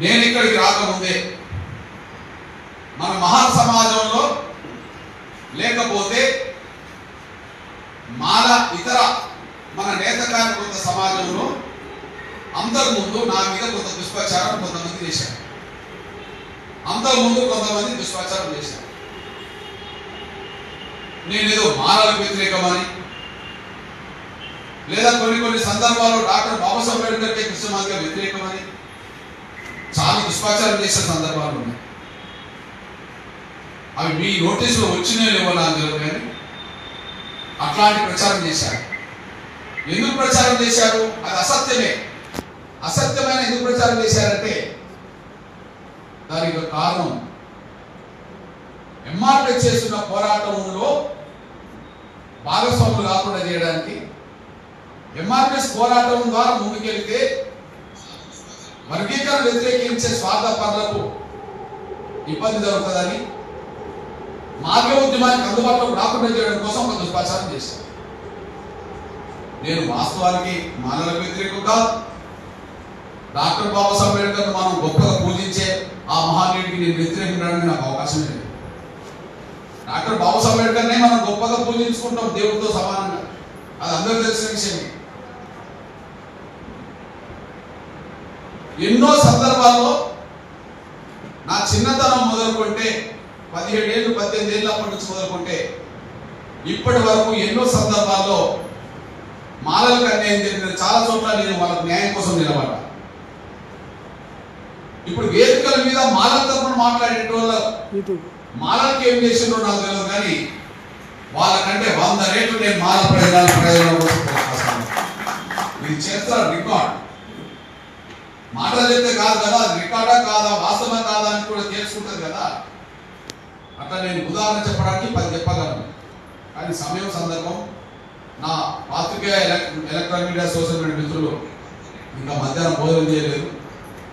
నేను ఇక్కడికి రాకముందే మన మహాన్ సమాజంలో లేకపోతే మాల ఇతర మన నేత కార్యకర్త సమాజంలో అంతకుముందు నా మీద కొంత దుష్ప్రచారం కొంతమంది చేశారు. అంతకుముందు కొంతమంది దుష్ప్రచారం చేశారు. నేనేదో మాలకు వ్యతిరేకమని, లేదా కొన్ని సందర్భాల్లో డాక్టర్ బాబాసాహెబ్ అంబేద్కర్ కృష్ణమాదిగా వ్యతిరేకమని చాలా దుష్ప్రచారం చేసే సందర్భాలు ఉన్నాయి. అవి మీ నోటీసులో వచ్చినాయో లేవో నాకు తెలియదు, కానీ అట్లాంటి ప్రచారం చేశారు. ఎందుకు ప్రచారం చేశారు? అది అసత్యమే. అసత్యమైన ఎందుకు ప్రచారం చేశారంటే దానికి కారణం ఎంఆర్పీఎస్ చేస్తున్న పోరాటంలో భాగస్వాములు కాకుండా చేయడానికి, ఎంఆర్పీఎస్ పోరాటం ద్వారా ముందుకెళ్తే వర్గీకరణ వ్యతిరేకించే స్వార్థపరులకు ఇబ్బంది జరుగుతుందని, మార్గ ఉద్యమానికి అందుబాటులోకి రాకుండా చేయడం కోసం ఒక దుష్ప్రచారం చేశారు. నేను వాస్తవానికి మానవులకు వ్యతిరేకం కాదు. డాక్టర్ బాబాసాహెబ్ అంబేద్కర్ మనం గొప్పగా పూజించే ఆ మహానీయుడికి నేను వ్యతిరేకించడానికి నాకు అవకాశం లేదు. డాక్టర్ బాబాసాహెబ్ అంబేద్కర్నే మనం గొప్పగా పూజించుకుంటాం దేవుడితో సమానంగా, అది అందరూ తెలిసిన విషయమే. ఎన్నో సందర్భాల్లో నా చిన్నతనం మొదలుకుంటే 17 ఏళ్ళు 18 ఏళ్ళ అప్పటి నుంచి మొదలుకుంటే ఇప్పటి వరకు ఎన్నో సందర్భాల్లో మాలలకు అన్యాయం జరిగిన చాలా చోట్ల నేను వాళ్ళకి న్యాయం కోసం నిలబడ్డా. ఇప్పుడు వేదికల మీద మాలల తరపున మాట్లాడేటోళ్ళ మాలకి ఏం చేసిండ్రో నాకు తెలియదు, కానీ వాళ్ళకంటే 100 రేట్లు నేను మాల ప్రయోజనం కోసం ఇది చేస్తా. రికార్డ్ మాటలు చెప్తే కాదు కదా, అది రికార్డా కాదా, వాస్తవం కాదా అని కూడా తెలుసుకుంటుంది కదా. అట్లా నేను ఉదాహరణ చెప్పడానికి 10 చెప్పగలను, కానీ సమయం సందర్భం నా పాత్రికేయ ఎలక్ట్రానిక్ మీడియా సోషల్ మీడియా మిత్రులు ఇంకా మధ్యాహ్నం భోజనం చేయలేదు.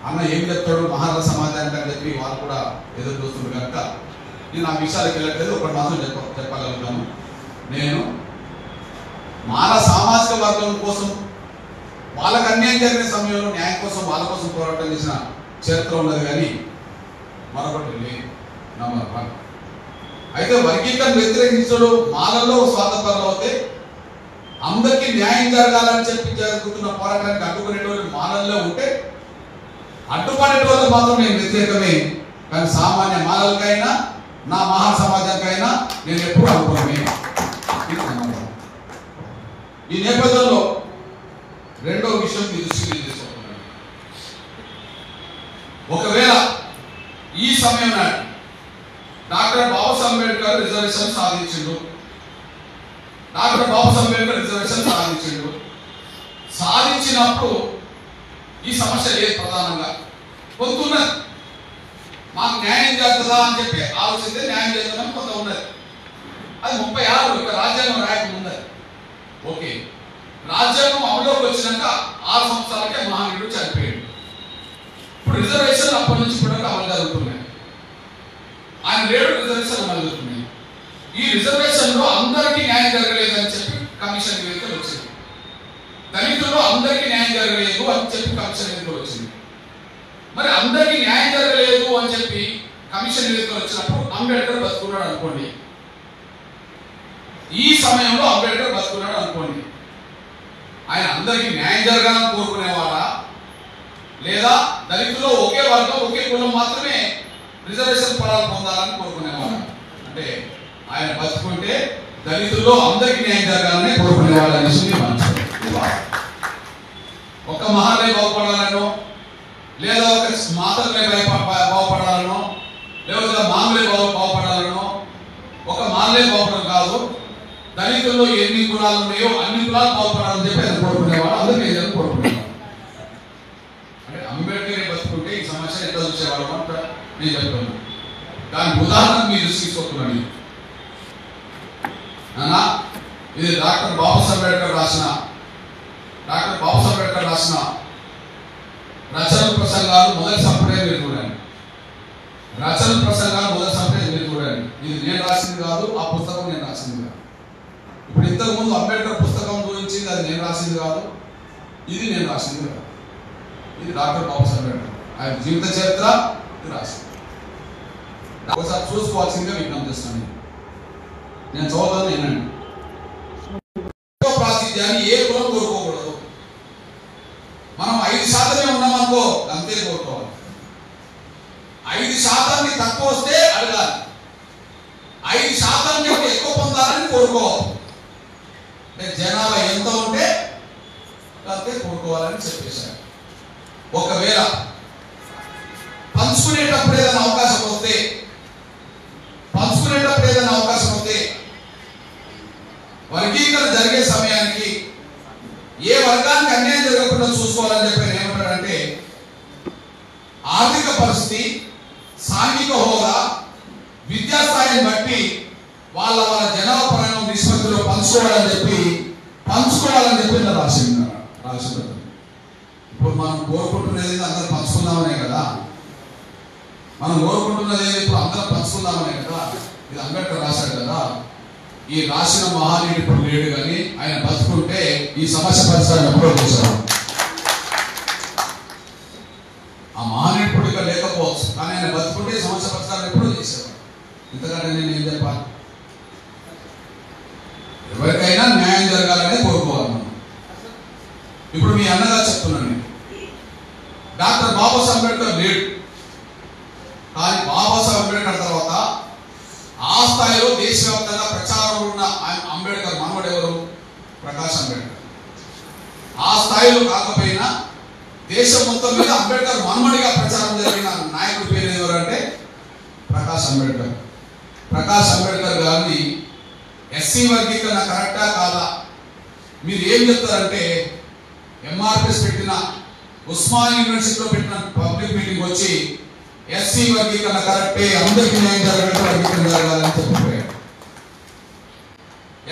అన్న ఏం చెప్తాడు మహారాజ సమాజానికి అని చెప్పి వాళ్ళు కూడా ఎదురు చూస్తున్నారు కనుక నేను ఆ విషయాలకు వెళ్ళట్లేదు. ఒకటి మాత్రం చెప్పగలుగుతాను. నేను మాల సామాజిక వర్గం కోసం వాళ్ళకు అన్యాయం జరిగిన సమయంలో న్యాయం కోసం వాళ్ళ కోసం పోరాటం చేసిన చరిత్ర ఉన్నది, కానీ మరొకటి లేదు. నంబర్ 1. అయితే వర్గీకరణ వ్యతిరేకించడం మాలలో స్వార్థపరులు అవుతే అందరికీ న్యాయం జరగాలని చెప్పి జరుగుతున్న పోరాటానికి అడ్డుకునేటువంటి మాలల్లో ఉంటే అడ్డుపడేటోళ్ళకి మాత్రం నేను వ్యతిరేకమే, కానీ సామాన్య మాలలకైనా నా మహా సమాజానికైనా నేను ఎప్పుడు అనుకోవడమే. ఈ నేపథ్యంలో రెండో విషయం మీ దృష్టికి తీసుకుంటున్నాను. ఒకవేళ ఈ సమయం నాటి డాక్టర్ బాబాసాహెబ్ అంబేద్కర్ రిజర్వేషన్ సాధించిండు, డాక్టర్ బాబాసాహెబ్ అంబేద్కర్ రిజర్వేషన్ సాధించినప్పుడు ఈ సమస్య లేదు. ప్రధానంగా కొంత మాకు న్యాయం చేస్తుందా అని చెప్పి ఆలోచిస్తే న్యాయం చేద్దామని కొంత ఉన్నది. అది 36 ఇక రాజ్యాంగం రాయకముంది. ఓకే, రాజ్యాంగం అమలులోకి వచ్చినాక 6 సంవత్సరాలకే మహానీయుడు చనిపోయాడు. ఇప్పుడు రిజర్వేషన్ అప్పటి నుంచి కూడా అమలు జరుగుతున్నాయి. ఆయన 7 రిజర్వేషన్ అమలు జరుగుతున్నాయి. ఈ రిజర్వేషన్ లో అందరికీ న్యాయం జరగలేదని చెప్పి కమిషన్ నివేదికలు వచ్చింది. దళితుల్లో అందరికీ న్యాయం జరగలేదు అని చెప్పి కమిషన్ నివేదికలు వచ్చింది. మరి అందరికీ న్యాయం జరగలేదు అని చెప్పి కమిషన్ నివేదికలు వచ్చినప్పుడు అంబేద్కర్ బతుకున్నాడు అనుకోండి. ఈ సమయంలో అంబేద్కర్ బతుకున్నాడు అనుకోండి. ఆయన అందరికీ న్యాయం జరగాలని కోరుకునేవాడా, లేదా దళితుల్లో ఒకే వర్గం ఒకే కులం మాత్రమే రిజర్వేషన్ ఫలాలు పొందాలని కోరుకునేవాడా? అంటే ఆయన బతుకుంటే దళితుల్లో అందరికీ న్యాయం జరగాలని కోరుకునేవాడు అనేసి ఒక మహాలే బాగుపడాలనో, లేదా ఒక మాతలే బాగుపడాలనో, లేదా మామూలే బాగుపడాలనో, ఒక మాలే బాగుపడడం కాదు. దళితుల్లో ఎన్ని కులాలు ఉన్నాయో అన్ని కులాలు బాగుపడాలని చెప్పి ఆయన కోరుకునేవాడు, అందరికీ కోరుకునేవాడు. అంటే అంబేద్కర్ బతుకుంటే ఈ సమస్య ఎట్లా చూసేవాడు అంట నేను చెప్తున్నాను. దానికి ఉదాహరణ మీరు తీసుకొస్తున్నాను. ఇది డాక్టర్ బాబాసాహెబ్ అంబేద్కర్ రాసిన రచన ప్రసంగాలు మొదటి సంపుటే మీరు చూడండి. రచన ప్రసంగాలు మొదటి సంపుటే మీరు చూడండి. ఇది నేను రాసింది కాదు, ఆ పుస్తకం నేను రాసింది కాదు. ఇప్పుడు ఇంతకుముందు అంబేద్కర్ పుస్తకం గురించి అది నేను రాసింది కాదు, ఇది నేను రాసింది కాదు. ఇది డాక్టర్ బాబాసాహెబ్ అంబేద్కర్. ఆయన జీవిత చరిత్ర రాసి ఒకసారి చూసుకోవాల్సిందిగా విజ్ఞప్తి చేస్తాను. నేను చదువుతాను ఏనండి. ప్రాతిథ్యాన్ని ఏ కులం కోరుకోకూడదు. మనం 5% ఉన్నామనుకో అంతే కోరుకోవాలి. 5% తక్కువ వస్తే అడగాలి. 5% ఎక్కువ పొందాలని కోరుకోవాలి. అంటే జనాభా ఎంత ఉంటే అంతే కోరుకోవాలని చెప్పేశారు. ఒకవేళ పంచుకునేటప్పుడు ఏదైనా అవకాశం వస్తే వర్గీకరణ జరిగే సమయానికి ఏ వర్గానికి అన్యాయం జరగకుండా చూసుకోవాలని చెప్పి ఏమంటాడంటే ఆర్థిక పరిస్థితి, సాంఘిక హోదా, విద్యాస్థాయిని బట్టి వాళ్ళ జనాభా పరంగా నిష్పత్తిలో పంచుకోవాలని చెప్పి రాసింది. ఇప్పుడు మనం కోరుకుంటున్నది అందరూ పంచుకుందామనే కదా. ఇప్పుడు అందరం పంచుకుందామనే కదా. ఇది అంబేద్కర్ రాశాడు కదా. ఈ రాసిన మహానీయుడు ఇప్పుడు లేడు, కానీ ఆయన బతుకుంటే ఈ సమస్య పరిష్కారం ఎప్పుడో చేశారు. ఆ మహానీయుడు ఇక లేకపోవచ్చు, కానీ ఆయన బతుకుంటే సమస్య పరిష్కారం ఎప్పుడో చేశారు. ఇంతకంటే నేను ఏం చెప్పాలి? ఎవరికైనా న్యాయం జరగాలనే కోరుకోవాలి మనం. ఇప్పుడు మీ అన్నగా చెప్తున్నాను, డాక్టర్ బాబాసాహెబ్ అంబేద్కర్ లేడు, కానీ బాబాసాహెబ్ అంబేద్కర్ తర్వాత ఆ స్థాయిలో దేశవ్యాప్తంగా ప్రచారం ఉన్న అంబేద్కర్ మనవడు ఎవరు? ప్రకాష్ అంబేద్కర్. ఆ స్థాయిలో కాకపోయినా దేశం మొత్తం మీద అంబేద్కర్ మనవడిగా ప్రచారం జరిగిన నాయకుడి పేరు ఎవరు అంటే ప్రకాష్ అంబేద్కర్. ప్రకాష్ అంబేద్కర్ గారిని ఎస్సీ వర్గీకరణ కరెక్టా కాదా మీరు ఏం చెప్తారంటే, ఎంఆర్పిఎస్ పెట్టిన ఉస్మానియా యూనివర్సిటీలో పెట్టిన పబ్లిక్ మీటింగ్ వచ్చి ఎస్సీ వర్గీకరణ కరెక్టే, అందరికీ న్యాయం జరగాలంటే వర్గీకరణ జరగాలని చెప్పిపోయాడు.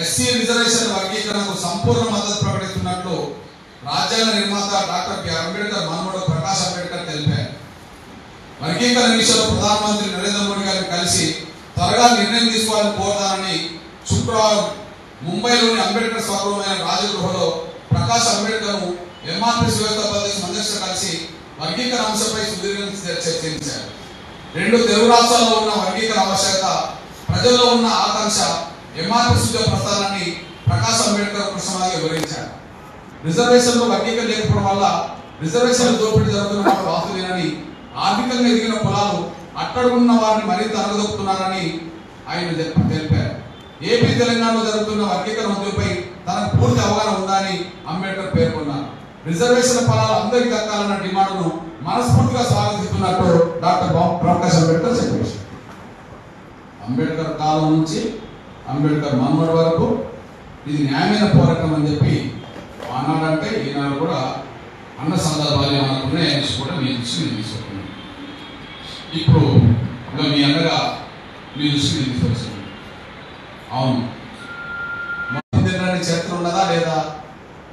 ఎస్సీ రిజర్వేషన్ వర్గీకరణకు సంపూర్ణ మద్దతు ప్రకటిస్తున్నట్లు రాజ్యాంగ నిర్మాత డాక్టర్ బిఆర్ అంబేద్కర్ మనవడు ప్రకాష్ అంబేద్కర్ తెలిపారు. వర్గీకరణ విషయంలో ప్రధానమంత్రి నరేంద్ర మోడీ గారిని కలిసి త్వరగా నిర్ణయం తీసుకోవాలని కోరుతానని శుక్రవారం ముంబైలోని అంబేద్కర్ స్వగృహమైన రాజగృహలో ప్రకాష్ అంబేద్కర్ ఎంఆర్పిఎస్ వ్యవస్థాపక మంత్రితో కలిసి వర్గీకరణ అంశంపై సుదీర్ఘంగా చర్చించారు. 2 తెలుగు రాష్ట్రాల్లో ఉన్న వర్గీకరణ ఆవశ్యకత, ప్రజల్లో ఉన్న ఆకాంక్ష, ఎంఆర్పిఎస్ ప్రస్థానాన్ని ప్రకాష్ అంబేద్కర్ కృష్ణమాగా వివరించారు. రిజర్వేషన్లో వర్గీకరణ లేకపోవడం వల్ల రిజర్వేషన్లు దోపిడీ జరుగుతున్న వారు వాస్తులేనని, ఆర్థికంగా ఎదిగిన కులాలు అట్టడుగున్న వారిని మరింత అనగదొక్కుతున్నారని ఆయన తెలిపారు. ఏపీ తెలంగాణలో జరుగుతున్న వర్గీకరణ ఉద్యమంపై తనకు పూర్తి అవగాహన ఉందని అంబేద్కర్ పేర్కొన్నారు. రిజర్వేషన్ ఫలాలు అందరికీ దక్కాలన్న డిమాండ్ను మనస్ఫూర్తిగా స్వాగతిస్తున్నట్టు డాక్టర్ ప్రకాష్ అంబేద్కర్ చెప్పారు. అంబేద్కర్ కాలం నుంచి అంబేద్కర్ మనవడి వరకు ఇది న్యాయమైన పోరాటం అని చెప్పి అన్నాడంటే ఈనాడు కూడా అన్న సందర్భాలు ఏమైనా ఉన్నాయని కూడా మీ దృష్టిని తీసుకుంటున్నాను. ఇప్పుడు ఇంకా మీ అన్నగా మీ దృష్టిని తీసుకొచ్చింది. అవును, చరిత్ర ఉన్నదా లేదా?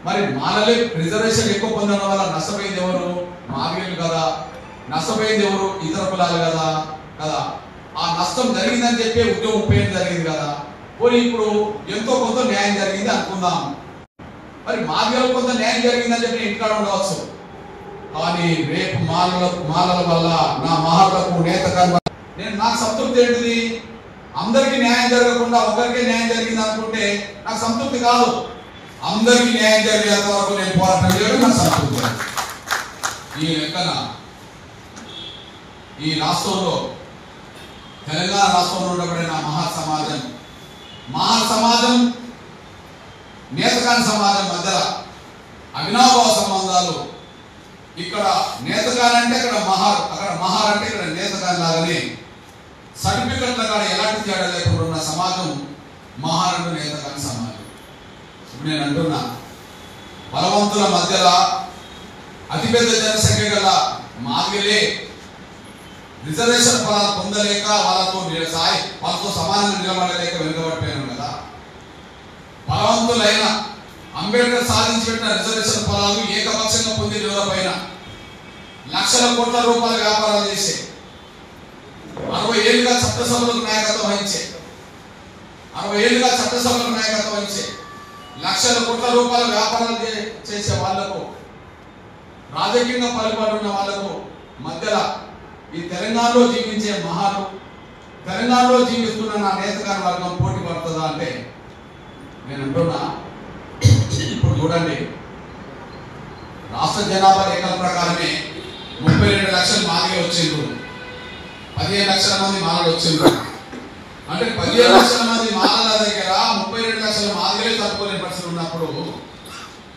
మరి మాలలే రిజర్వేషన్ ఎక్కువ పొందడం వల్ల నష్టపోయింది ఎవరు? మాదిగలు కదా. నష్టపోయింది ఎవరు? ఇతర కులాలు కదా. ఆ నష్టం జరిగిందని చెప్పే ఉద్యోగం ఉపయోగం జరిగింది కదా. పోనీ ఇప్పుడు ఎంతో కొంత న్యాయం జరిగింది అనుకుందాం. మరి మాదిగలకు కొంత న్యాయం జరిగిందని చెప్పి ఇంటికాడ ఉండవచ్చు, కానీ రేపు మాలల వల్ల నా మహాలకు నేత కర్మ నాకు సంతృప్తి ఏంటిది? అందరికీ న్యాయం జరగకుండా ఒకరికే న్యాయం జరిగింది అనుకుంటే నాకు సంతృప్తి కాదు. అందరికీ న్యాయం జరిగేంత వరకు నేను పోరాటం చేయడం నాకు సంతృప్తి. ఈ లెక్కన ఈ రాష్ట్రంలో, తెలంగాణ రాష్ట్రంలో ఉండబడిన మహాసమాజం నేతకాని సమాజం మధ్యలో అవినాభావ సంబంధాలు. ఇక్కడ నేతకాని అంటే అక్కడ మహార్ అంటే ఇక్కడ నేతకాని లాగానే సర్టిఫికెట్ల కాడ ఎలాంటి తేడా లేకుండా ఉన్న సమాజం మహారండు నేతకాని సమాజం. ఇప్పుడు నేను అంటున్నా, బలవంతుల మధ్యలో అతిపెద్ద జనసంఖ్య గల మాదిగలే రిజర్వేషన్ ఫలాలు పొందలేక వాళ్ళతో సమానంగా నిలబడలేక వెనుకబడిపోయాను కదా. బలవంతులైన అంబేద్కర్ సాధించి పెట్టిన రిజర్వేషన్ ఫలాలు ఏకపక్షంగా పొందిన ఎవరిపైన లక్షల కోట్ల రూపాయల వ్యాపారాలు చేసే, 60 ఏళ్ళుగా చట్టసభలకు నాయకత్వం వహించే లక్షల కోట్ల రూపాయల వ్యాపారాలు చేసే వాళ్లకు, రాజకీయంగా పలుబాటు ఉన్న వాళ్లకు మధ్యలో ఈ తెలంగాణలో జీవించే మహాలు, తెలంగాణలో జీవిస్తున్న నా నేతకార వర్గం పోటీ పడుతుందా అంటే నేను అంటున్నా. ఇప్పుడు చూడండి, రాష్ట్ర జనాభా లెక్కల ప్రకారమే 32 లక్షల మాదిగా వచ్చిండ్రు, 15 లక్షల మంది మాలలు వచ్చిండ్రు. అంటే 15 లక్షల మంది మాలల దగ్గర 32 లక్షల మాదిగలే తట్టుకోలేని పరిస్థితి ఉన్నప్పుడు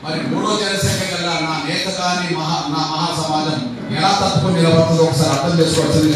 మరి మూడో జనసేన కల్లా నా నేత కానీ నా మహా సమాజం ఎలా తట్టుకొని నిలబడుతుందో ఒకసారి అర్థం చేసుకోవాల్సింది.